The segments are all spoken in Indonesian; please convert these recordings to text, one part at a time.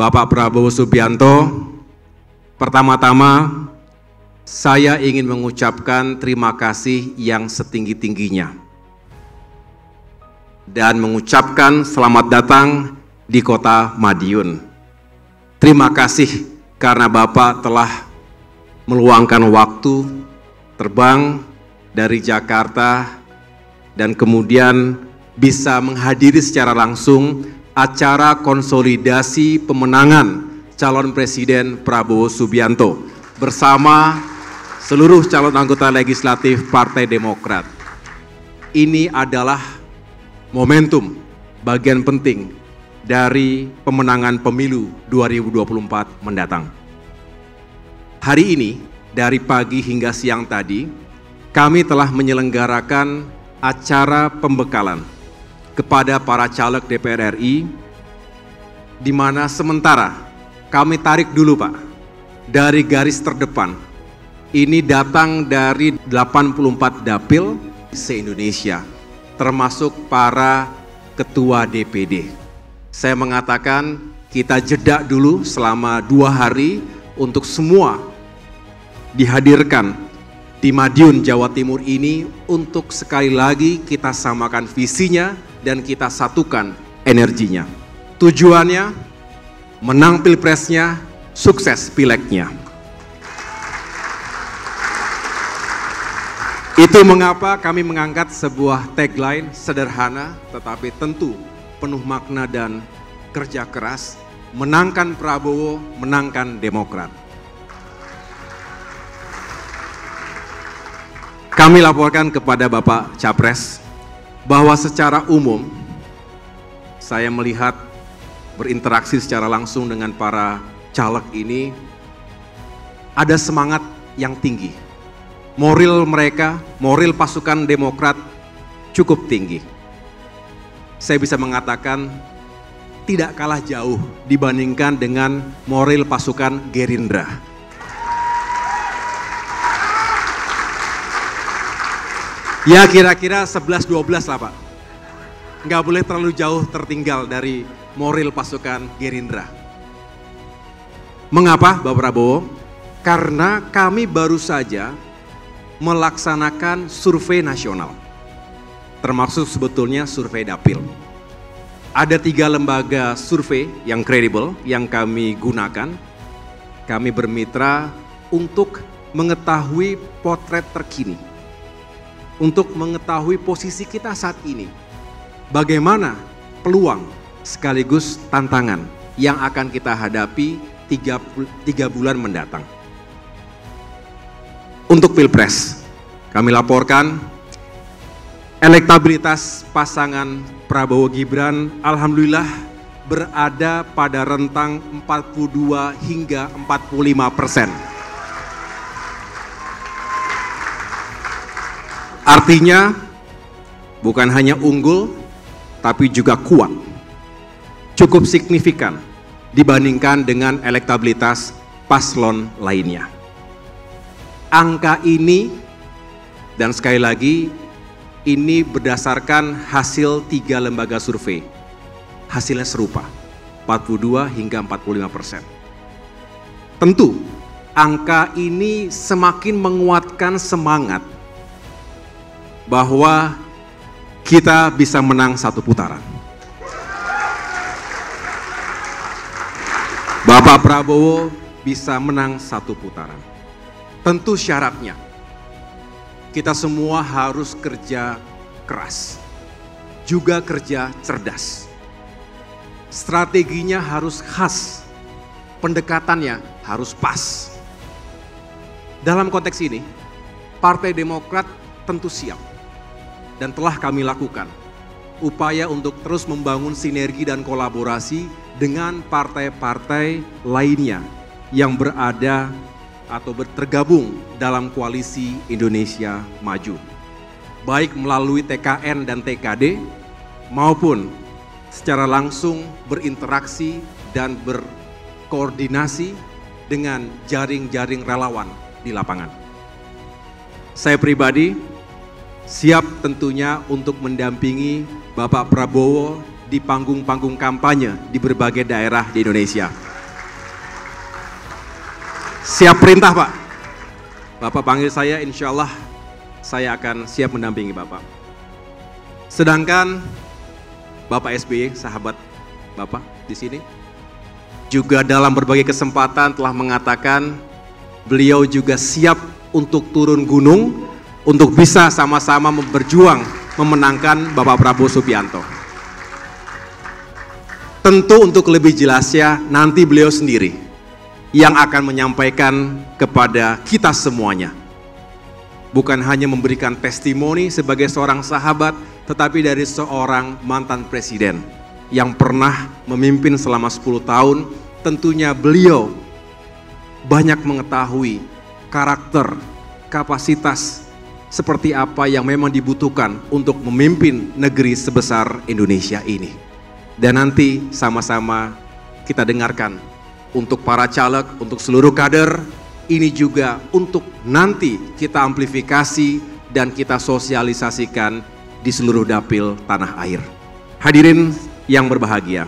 Bapak Prabowo Subianto, pertama-tama saya ingin mengucapkan terima kasih yang setinggi-tingginya dan mengucapkan selamat datang di Kota Madiun. Terima kasih karena Bapak telah meluangkan waktu terbang dari Jakarta dan kemudian bisa menghadiri secara langsung acara konsolidasi pemenangan calon Presiden Prabowo Subianto bersama seluruh calon anggota legislatif Partai Demokrat. Ini adalah momentum bagian penting dari pemenangan pemilu 2024 mendatang. Hari ini, dari pagi hingga siang tadi, kami telah menyelenggarakan acara pembekalan kepada para caleg DPR RI, di mana sementara kami tarik dulu Pak, dari garis terdepan, ini datang dari 84 dapil se-Indonesia, termasuk para ketua DPD. Saya mengatakan kita jeda dulu selama 2 hari untuk semua dihadirkan di Madiun, Jawa Timur ini untuk sekali lagi kita samakan visinya dan kita satukan energinya. Tujuannya menang pilpresnya, sukses pileknya. Itu mengapa kami mengangkat sebuah tagline sederhana tetapi tentu penuh makna dan kerja keras, menangkan Prabowo, menangkan Demokrat. Kami laporkan kepada Bapak Capres bahwa secara umum saya melihat berinteraksi secara langsung dengan para caleg ini ada semangat yang tinggi. Moral mereka, moral pasukan Demokrat cukup tinggi. Saya bisa mengatakan tidak kalah jauh dibandingkan dengan moral pasukan Gerindra. Ya kira-kira 11-12 lah Pak. Nggak boleh terlalu jauh tertinggal dari moral pasukan Gerindra. Mengapa Bapak Prabowo? Karena kami baru saja melaksanakan survei nasional. Termasuk sebetulnya survei dapil. Ada 3 lembaga survei yang kredibel yang kami gunakan. Kami bermitra untuk mengetahui potret terkini. Untuk mengetahui posisi kita saat ini, bagaimana peluang sekaligus tantangan yang akan kita hadapi 3 bulan mendatang. Untuk Pilpres, kami laporkan elektabilitas pasangan Prabowo Gibran alhamdulillah berada pada rentang 42 hingga 45%. Artinya bukan hanya unggul, tapi juga kuat. Cukup signifikan dibandingkan dengan elektabilitas paslon lainnya. Angka ini, dan sekali lagi, ini berdasarkan hasil 3 lembaga survei. Hasilnya serupa, 42 hingga 45%. Tentu, angka ini semakin menguatkan semangat bahwa kita bisa menang 1 putaran. Bapak Prabowo bisa menang 1 putaran. Tentu syaratnya, kita semua harus kerja keras, juga kerja cerdas. Strateginya harus khas, pendekatannya harus pas. Dalam konteks ini, Partai Demokrat tentu siap. Dan telah kami lakukan upaya untuk terus membangun sinergi dan kolaborasi dengan partai-partai lainnya yang berada atau tergabung dalam koalisi Indonesia Maju. Baik melalui TKN dan TKD maupun secara langsung berinteraksi dan berkoordinasi dengan jaring-jaring relawan di lapangan. Saya pribadi siap tentunya untuk mendampingi Bapak Prabowo di panggung-panggung kampanye di berbagai daerah di Indonesia. Siap perintah, Pak. Bapak panggil saya, insya Allah saya akan siap mendampingi Bapak. Sedangkan Bapak SBY, sahabat Bapak di sini, juga dalam berbagai kesempatan telah mengatakan beliau juga siap untuk turun gunung untuk bisa sama-sama berjuang memenangkan Bapak Prabowo Subianto. Tentu untuk lebih jelasnya nanti beliau sendiri yang akan menyampaikan kepada kita semuanya. Bukan hanya memberikan testimoni sebagai seorang sahabat, tetapi dari seorang mantan presiden yang pernah memimpin selama 10 tahun, tentunya beliau banyak mengetahui karakter, kapasitas seperti apa yang memang dibutuhkan untuk memimpin negeri sebesar Indonesia ini. Dan nanti sama-sama kita dengarkan untuk para caleg, untuk seluruh kader, ini juga untuk nanti kita amplifikasi dan kita sosialisasikan di seluruh dapil tanah air. Hadirin yang berbahagia,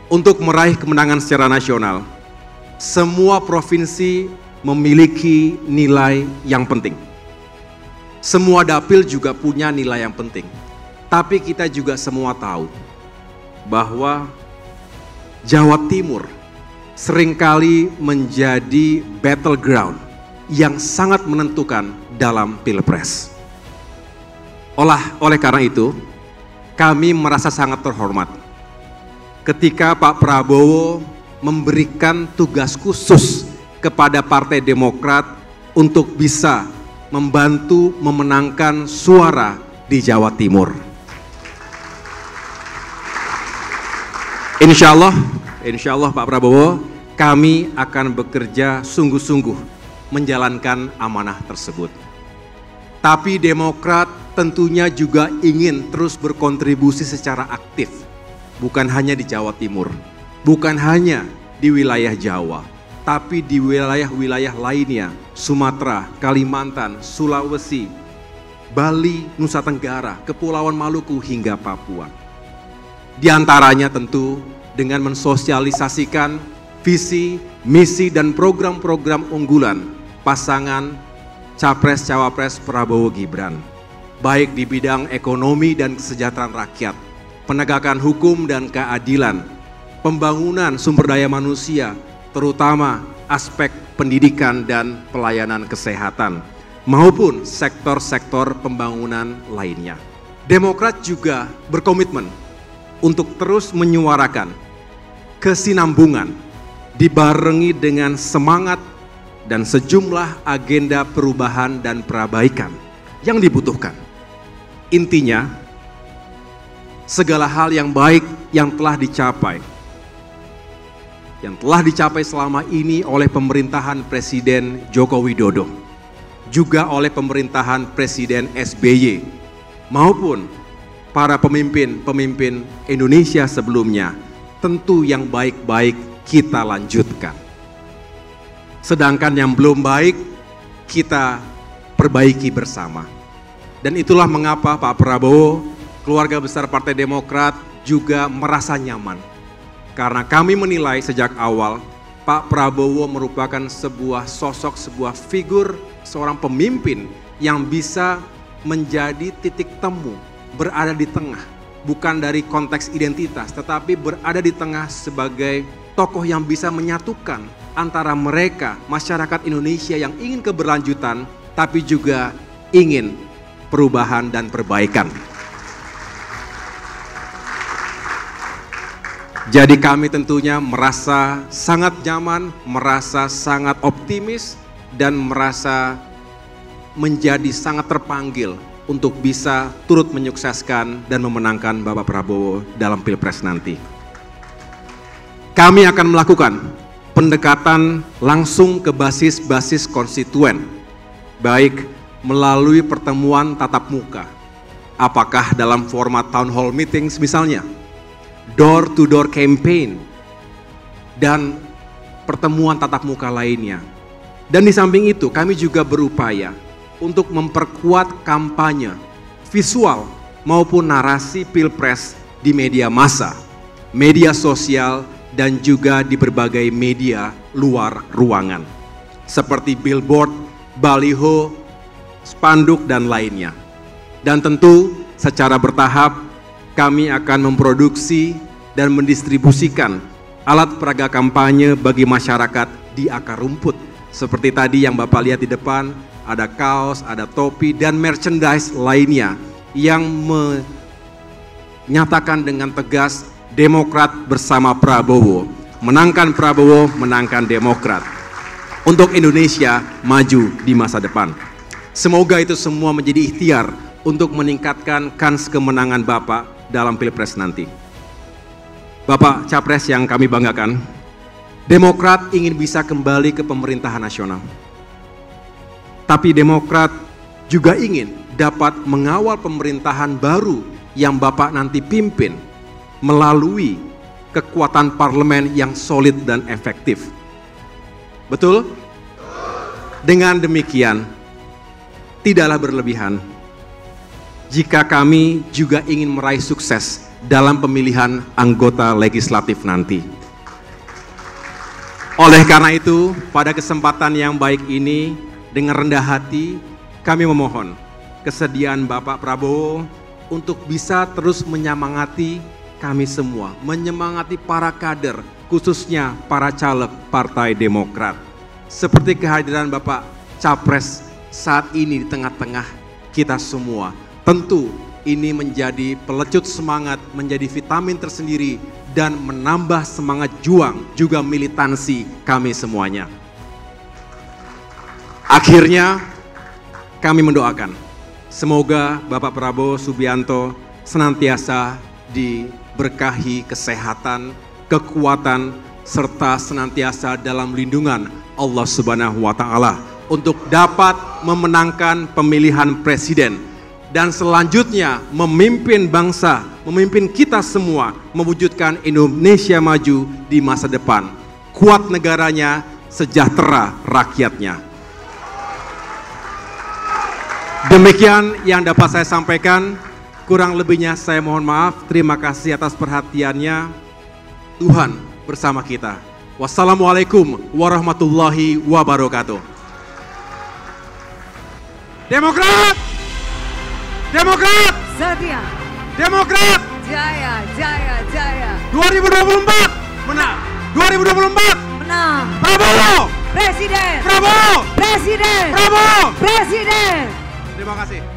untuk meraih kemenangan secara nasional, semua provinsi memiliki nilai yang penting. Semua dapil juga punya nilai yang penting. Tapi kita juga semua tahu bahwa Jawa Timur seringkali menjadi battleground yang sangat menentukan dalam Pilpres. Oleh karena itu, kami merasa sangat terhormat ketika Pak Prabowo memberikan tugas khusus kepada Partai Demokrat untuk bisa membantu memenangkan suara di Jawa Timur. Insya Allah Pak Prabowo, kami akan bekerja sungguh-sungguh menjalankan amanah tersebut. Tapi Demokrat tentunya juga ingin terus berkontribusi secara aktif, bukan hanya di Jawa Timur, bukan hanya di wilayah Jawa, tapi di wilayah-wilayah lainnya, Sumatera, Kalimantan, Sulawesi, Bali, Nusa Tenggara, Kepulauan Maluku, hingga Papua. Di antaranya tentu dengan mensosialisasikan visi, misi, dan program-program unggulan pasangan Capres-Cawapres Prabowo Gibran, baik di bidang ekonomi dan kesejahteraan rakyat, penegakan hukum dan keadilan, pembangunan sumber daya manusia, terutama aspek pendidikan dan pelayanan kesehatan, maupun sektor-sektor pembangunan lainnya. Demokrat juga berkomitmen untuk terus menyuarakan kesinambungan dibarengi dengan semangat dan sejumlah agenda perubahan dan perbaikan yang dibutuhkan. Intinya, segala hal yang baik yang telah dicapai selama ini oleh pemerintahan Presiden Joko Widodo, juga oleh pemerintahan Presiden SBY, maupun para pemimpin Indonesia sebelumnya, tentu yang baik-baik kita lanjutkan. Sedangkan yang belum baik, kita perbaiki bersama. Dan itulah mengapa Pak Prabowo, keluarga besar Partai Demokrat juga merasa nyaman. Karena kami menilai sejak awal, Pak Prabowo merupakan sebuah sosok, sebuah figur, seorang pemimpin yang bisa menjadi titik temu, berada di tengah. Bukan dari konteks identitas, tetapi berada di tengah sebagai tokoh yang bisa menyatukan antara mereka, masyarakat Indonesia yang ingin keberlanjutan, tapi juga ingin perubahan dan perbaikan. Jadi kami tentunya merasa sangat nyaman, merasa sangat optimis, dan merasa menjadi sangat terpanggil untuk bisa turut menyukseskan dan memenangkan Bapak Prabowo dalam Pilpres nanti. Kami akan melakukan pendekatan langsung ke basis-basis konstituen, baik melalui pertemuan tatap muka, apakah dalam format town hall meetings misalnya, door-to-door campaign, dan pertemuan tatap muka lainnya. Dan di samping itu kami juga berupaya untuk memperkuat kampanye visual maupun narasi Pilpres di media massa, media sosial, dan juga di berbagai media luar ruangan, seperti billboard, baliho, spanduk, dan lainnya. Dan tentu secara bertahap kami akan memproduksi dan mendistribusikan alat peraga kampanye bagi masyarakat di akar rumput. Seperti tadi yang Bapak lihat di depan, ada kaos, ada topi, dan merchandise lainnya yang menyatakan dengan tegas Demokrat bersama Prabowo. Menangkan Prabowo, menangkan Demokrat. Untuk Indonesia maju di masa depan. Semoga itu semua menjadi ikhtiar untuk meningkatkan kans kemenangan Bapak dalam Pilpres nanti. Bapak Capres yang kami banggakan, Demokrat ingin bisa kembali ke pemerintahan nasional. Tapi Demokrat juga ingin dapat mengawal pemerintahan baru yang Bapak nanti pimpin melalui kekuatan parlemen yang solid dan efektif. Betul? Dengan demikian, tidaklah berlebihan jika kami juga ingin meraih sukses dalam pemilihan anggota legislatif nanti. Oleh karena itu, pada kesempatan yang baik ini, dengan rendah hati, kami memohon kesediaan Bapak Prabowo untuk bisa terus menyemangati kami semua, menyemangati para kader, khususnya para caleg Partai Demokrat. Seperti kehadiran Bapak Capres saat ini di tengah-tengah kita semua. Tentu ini menjadi pelecut semangat, menjadi vitamin tersendiri, dan menambah semangat juang, juga militansi kami semuanya. Akhirnya, kami mendoakan, semoga Bapak Prabowo Subianto senantiasa diberkahi kesehatan, kekuatan, serta senantiasa dalam lindungan Allah Subhanahu wa Ta'ala untuk dapat memenangkan pemilihan presiden dan selanjutnya memimpin bangsa, memimpin kita semua mewujudkan Indonesia maju di masa depan. Kuat negaranya, sejahtera rakyatnya. Demikian yang dapat saya sampaikan, kurang lebihnya saya mohon maaf. Terima kasih atas perhatiannya. Tuhan bersama kita. Wassalamualaikum warahmatullahi wabarakatuh. Demokrat! Demokrat! Setia! Demokrat! Jaya, jaya, jaya! 2024 menang! 2024 Menang! Prabowo! Presiden! Prabowo! Presiden! Prabowo! Presiden! Terima kasih.